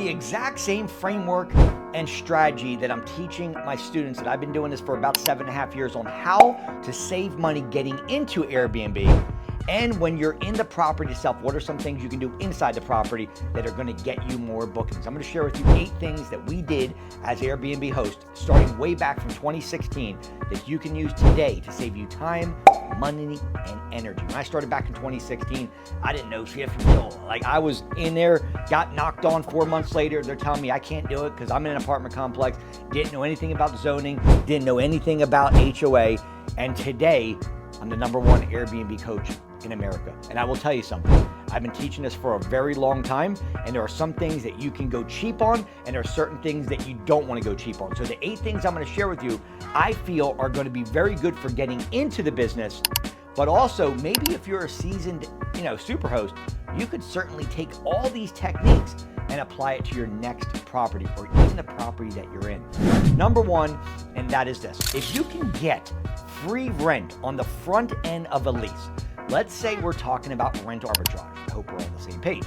the exact same framework and strategy that I'm teaching my students, that I've been doing this for about 7.5 years, on how to save money getting into Airbnb. And when you're in the property itself, what are some things you can do inside the property that are going to get you more bookings? I'm going to share with you 8 things that we did as Airbnb host, starting way back from 2016, that you can use today to save you time, money, and energy. When I started back in 2016, I didn't know shit from Joel. Like, I was in there, got knocked on 4 months later. They're telling me I can't do it because I'm in an apartment complex, didn't know anything about zoning, didn't know anything about HOA. And today, I'm the #1 Airbnb coach in America. And I will tell you something, I've been teaching this for a very long time, and there are some things that you can go cheap on, and there are certain things that you don't want to go cheap on. So the 8 things I'm going to share with you, I feel are going to be very good for getting into the business, but also maybe if you're a seasoned, superhost, you could certainly take all these techniques and apply it to your next property, or even the property that you're in. #1, and that is this: if you can get free rent on the front end of a lease, let's say we're talking about rent arbitrage. I hope we're on the same page,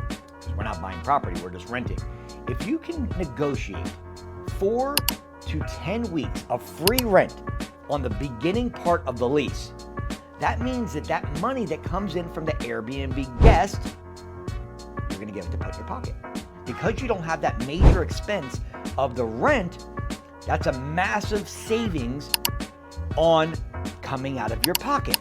because we're not buying property, we're just renting. If you can negotiate 4 to 10 weeks of free rent on the beginning part of the lease, that means that money that comes in from the Airbnb guest, you're going to give it to put in your pocket. Because you don't have that major expense of the rent, that's a massive savings on coming out of your pocket.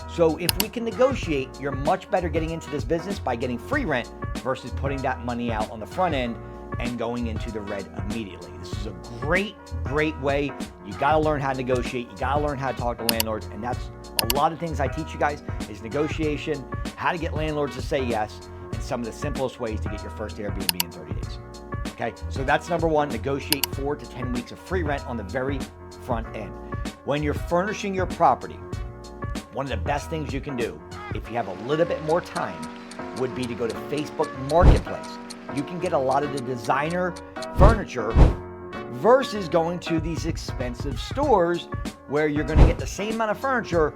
So if we can negotiate, you're much better getting into this business by getting free rent versus putting that money out on the front end and going into the red immediately. This is a great, great way. You got to learn how to negotiate. You got to learn how to talk to landlords. And that's a lot of things I teach you guys, is negotiation, how to get landlords to say yes, and some of the simplest ways to get your first Airbnb in 30 days. Okay, so that's #1, negotiate 4 to 10 weeks of free rent on the very front end. When you're furnishing your property, one of the best things you can do, if you have a little bit more time, would be to go to Facebook Marketplace. You can get a lot of the designer furniture versus going to these expensive stores where you're going to get the same amount of furniture,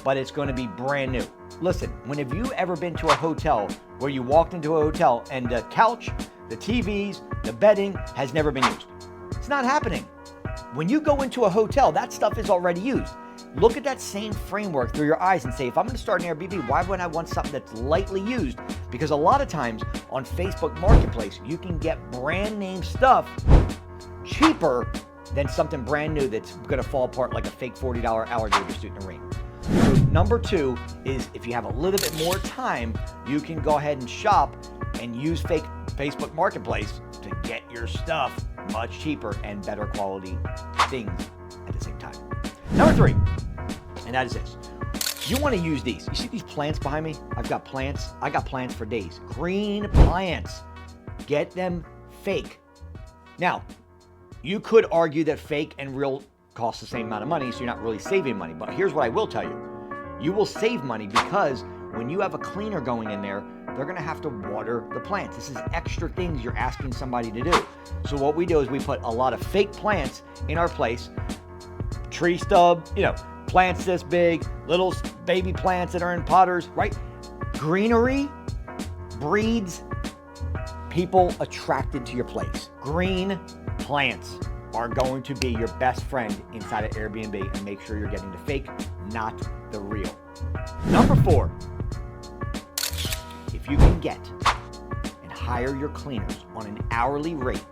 but it's going to be brand new. Listen, when have you ever been to a hotel where you walked into a hotel and the couch, the TVs, the bedding has never been used? It's not happening. When you go into a hotel, that stuff is already used. Look at that same framework through your eyes and say, if I'm going to start an Airbnb, why would I want something that's lightly used? Because a lot of times on Facebook Marketplace, you can get brand name stuff cheaper than something brand new that's going to fall apart like a fake $40 alligator suit in the rain. So #2 is, if you have a little bit more time, you can go ahead and shop and use fake Facebook Marketplace to get your stuff much cheaper and better quality things at the same time. #3, and that is this. You want to use these. You see these plants behind me? I've got plants. I got plants for days. Green plants. Get them fake. Now, you could argue that fake and real cost the same amount of money, so you're not really saving money. But here's what I will tell you. You will save money because when you have a cleaner going in there, they're going to have to water the plants. This is extra things you're asking somebody to do. So what we do is we put a lot of fake plants in our place. Tree stub, plants this big, little baby plants that are in potters, right? Greenery breeds people attracted to your place. Green plants are going to be your best friend inside of Airbnb, and make sure you're getting the fake, not the real. #4, if you can get and hire your cleaners on an hourly rate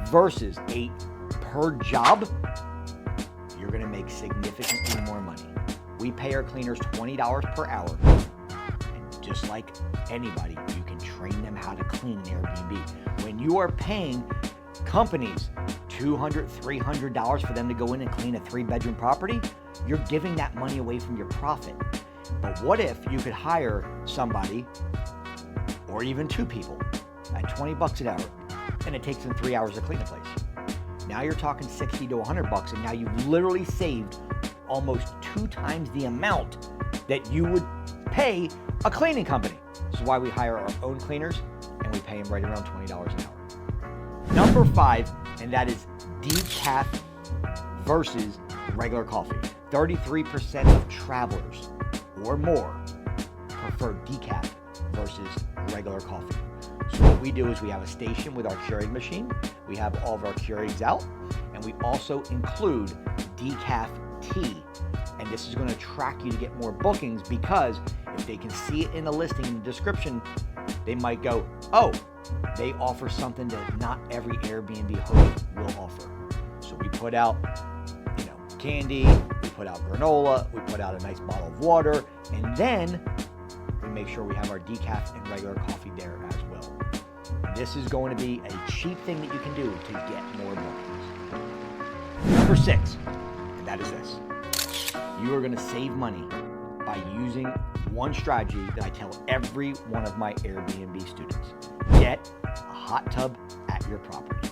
versus a per job, you're going to make significantly more money. We pay our cleaners $20 per hour. And just like anybody, you can train them how to clean an Airbnb. When you are paying companies $200, $300 for them to go in and clean a 3-bedroom property, you're giving that money away from your profit. But what if you could hire somebody, or even 2 people, at $20 an hour, and it takes them 3 hours to clean the place? Now you're talking $60 to $100, and now you've literally saved almost 2 times the amount that you would pay a cleaning company. This is why we hire our own cleaners, and we pay them right around $20 an hour. #5, and that is decaf versus regular coffee. 33% of travelers or more prefer decaf versus regular coffee. So what we do is we have a station with our Keurig machine. We have all of our Keurigs out, and we also include decaf tea. And this is going to attract you to get more bookings, because if they can see it in the listing, in the description, they might go, oh, they offer something that not every Airbnb host will offer. So we put out, candy, we put out granola, we put out a nice bottle of water, and then we make sure we have our decaf and regular coffee there as well. This is going to be a cheap thing that you can do to get more bookings. Number 6, and that is this. You are going to save money by using one strategy that I tell every one of my Airbnb students. Get a hot tub at your property.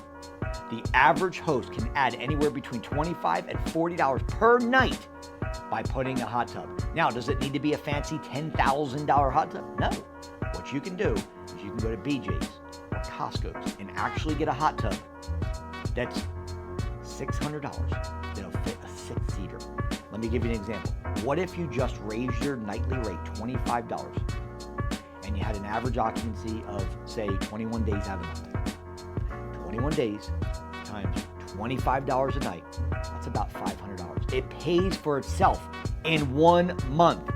The average host can add anywhere between $25 and $40 per night by putting a hot tub. Now, does it need to be a fancy $10,000 hot tub? No. What you can do is you can go to BJ's or Costco's and actually get a hot tub that's $600 that'll fit a 6-seater. Let me give you an example. What if you just raised your nightly rate $25 and you had an average occupancy of, say, 21 days out of the month? 21 days times $25 a night, that's about $500. It pays for itself in 1 month.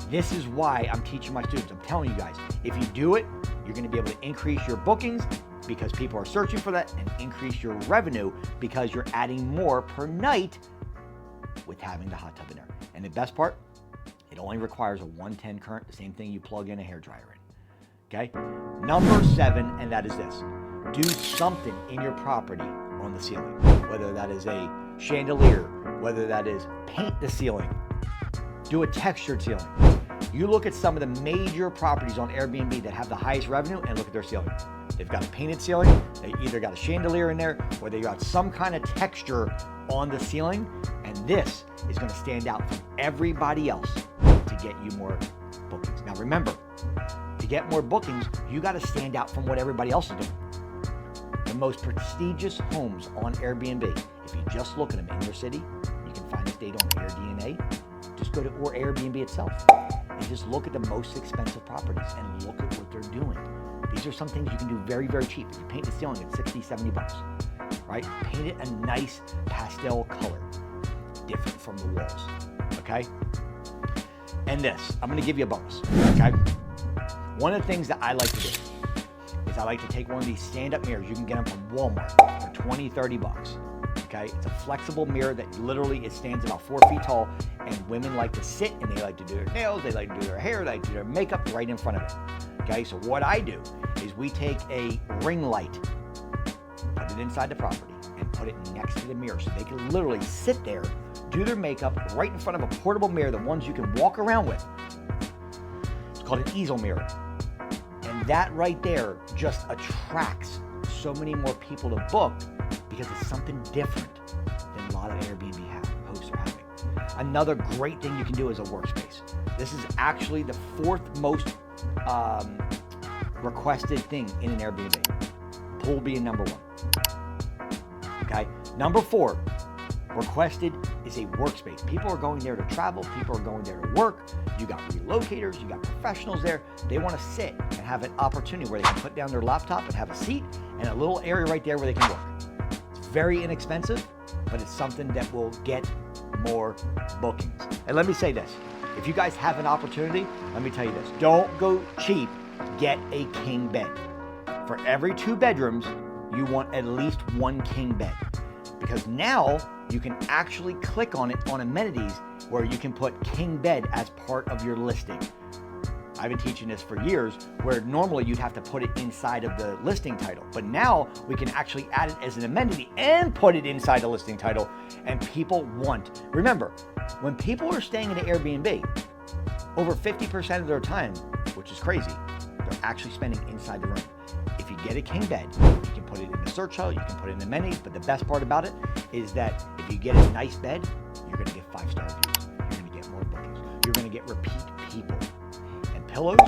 This is why I'm teaching my students. I'm telling you guys, if you do it, you're going to be able to increase your bookings because people are searching for that, and increase your revenue because you're adding more per night with having the hot tub in there. And the best part, it only requires a 110 current, the same thing you plug in a hairdryer in. Okay? Number 7, and that is this. Do something in your property on the ceiling, whether that is a chandelier, whether that is paint the ceiling, do a textured ceiling. You look at some of the major properties on Airbnb that have the highest revenue and look at their ceiling. They've got a painted ceiling, they either got a chandelier in there, or they got some kind of texture on the ceiling, and this is going to stand out from everybody else to get you more bookings. Now remember, to get more bookings, you got to stand out from what everybody else is doing. The most prestigious homes on Airbnb, if you just look at them in your city, you can find this data on AirDNA. Just go to or Airbnb itself and just look at the most expensive properties and look at what they're doing. These are some things you can do very, very cheap. If you paint the ceiling at 60, 70 bucks, right? Paint it a nice pastel color, different from the walls, okay? And this, I'm gonna give you a bonus, okay? One of the things that I like to do is I like to take one of these stand-up mirrors. You can get them from Walmart for 20, 30 bucks. Okay, it's a flexible mirror that literally it stands about 4 feet tall, and women like to sit and they like to do their nails, they like to do their hair, they like to do their makeup right in front of it. Okay, so what I do is we take a ring light, put it inside the property, and put it next to the mirror so they can literally sit there, do their makeup right in front of a portable mirror, the ones you can walk around with. It's called an easel mirror. And that right there just attracts so many more people to book because it's something different than a lot of Airbnb hosts are having. Another great thing you can do is a workspace. This is actually the 4th most requested thing in an Airbnb. Pool being number 1. Okay. Number 4 requested is a workspace. People are going there to travel. People are going there to work. You got relocators. You got professionals there. They want to sit and have an opportunity where they can put down their laptop and have a seat and a little area right there where they can work. It's very inexpensive, but it's something that will get more bookings. And let me say this. If you guys have an opportunity, let me tell you this. Don't go cheap. Get a king bed. For every 2 bedrooms, you want at least 1 king bed. Because now you can actually click on it on amenities where you can put king bed as part of your listing. I've been teaching this for years, where normally you'd have to put it inside of the listing title. But now we can actually add it as an amenity and put it inside the listing title, and people want. Remember, when people are staying in an Airbnb, over 50% of their time, which is crazy, they're actually spending inside the room. If you get a king bed, you can put it in the search hub, you can put it in amenities, but the best part about it is that if you get a nice bed, you're gonna get 5-star reviews. You're gonna get more bookings. You're gonna get repeat people. And pillows,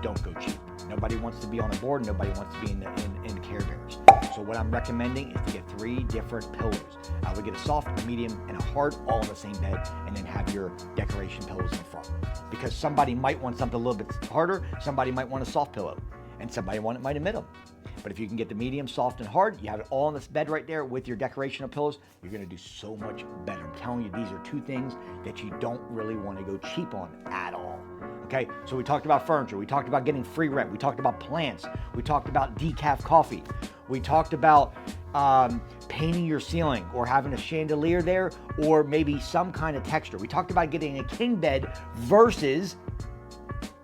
don't go cheap. Nobody wants to be on a board, nobody wants to be in Care Bears. So what I'm recommending is to get 3 different pillows. I would get a soft, a medium, and a hard all in the same bed, and then have your decoration pillows in front. Because somebody might want something a little bit harder, somebody might want a soft pillow. and somebody might admit them. But if you can get the medium, soft, and hard, you have it all on this bed right there with your decoration of pillows, you're gonna do so much better. I'm telling you, these are two things that you don't really wanna go cheap on at all. Okay, so we talked about furniture, we talked about getting free rent, we talked about plants, we talked about decaf coffee, we talked about painting your ceiling or having a chandelier there or maybe some kind of texture. We talked about getting a king bed versus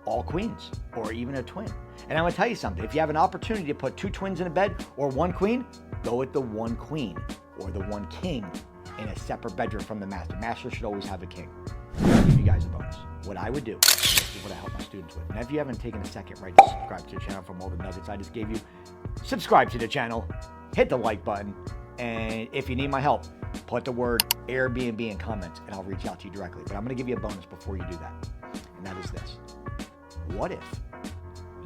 all queens or even a twin. And I'm gonna tell you something, if you have an opportunity to put two twins in a bed or one queen, go with the one queen or the one king in a separate bedroom from the master. Master should always have a king. I'll give you guys a bonus. What I would do, this is what I help my students with. And if you haven't taken a second right to subscribe to the channel from all the nuggets I just gave you, subscribe to the channel, hit the like button, and if you need my help, put the word Airbnb in comments and I'll reach out to you directly. But I'm gonna give you a bonus before you do that. And that is this. What if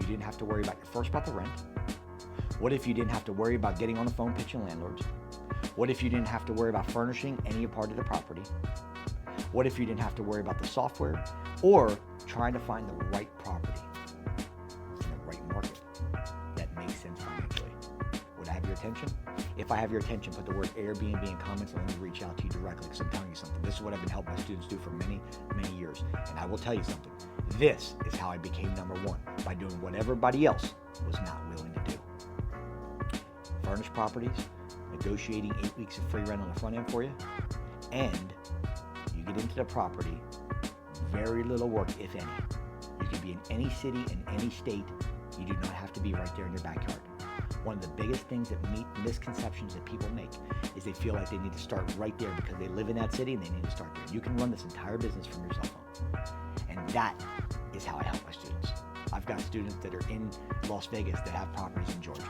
you didn't have to worry about your first month of rent? What if you didn't have to worry about getting on the phone pitching landlords? What if you didn't have to worry about furnishing any part of the property? What if you didn't have to worry about the software or trying to find the right property in the right market that makes sense financially? Would I have your attention? If I have your attention, put the word Airbnb in comments and let me reach out to you directly because I'm telling you something. This is what I've been helping my students do for many, many years. And I will tell you something. This is how I became number one, by doing what everybody else was not willing to do. Furnished properties, negotiating 8 weeks of free rent on the front end for you, and you get into the property, very little work, if any. You can be in any city, in any state. You do not have to be right there in your backyard. One of the biggest things that misconceptions that people make is they feel like they need to start right there because they live in that city and they need to start there. You can run this entire business from your cell phone. And that is how I help my students. I've got students that are in Las Vegas that have properties in Georgia.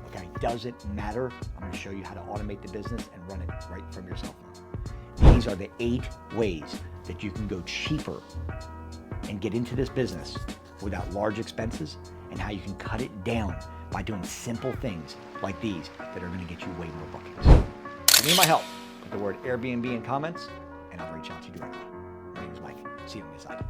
Okay, doesn't matter. I'm going to show you how to automate the business and run it right from your cell phone. These are the 8 ways that you can go cheaper and get into this business without large expenses, and how you can cut it down by doing simple things like these that are going to get you way more bookings. If you need my help, put the word Airbnb in comments and I'll reach out to you directly. My name is Mike. See you on the inside.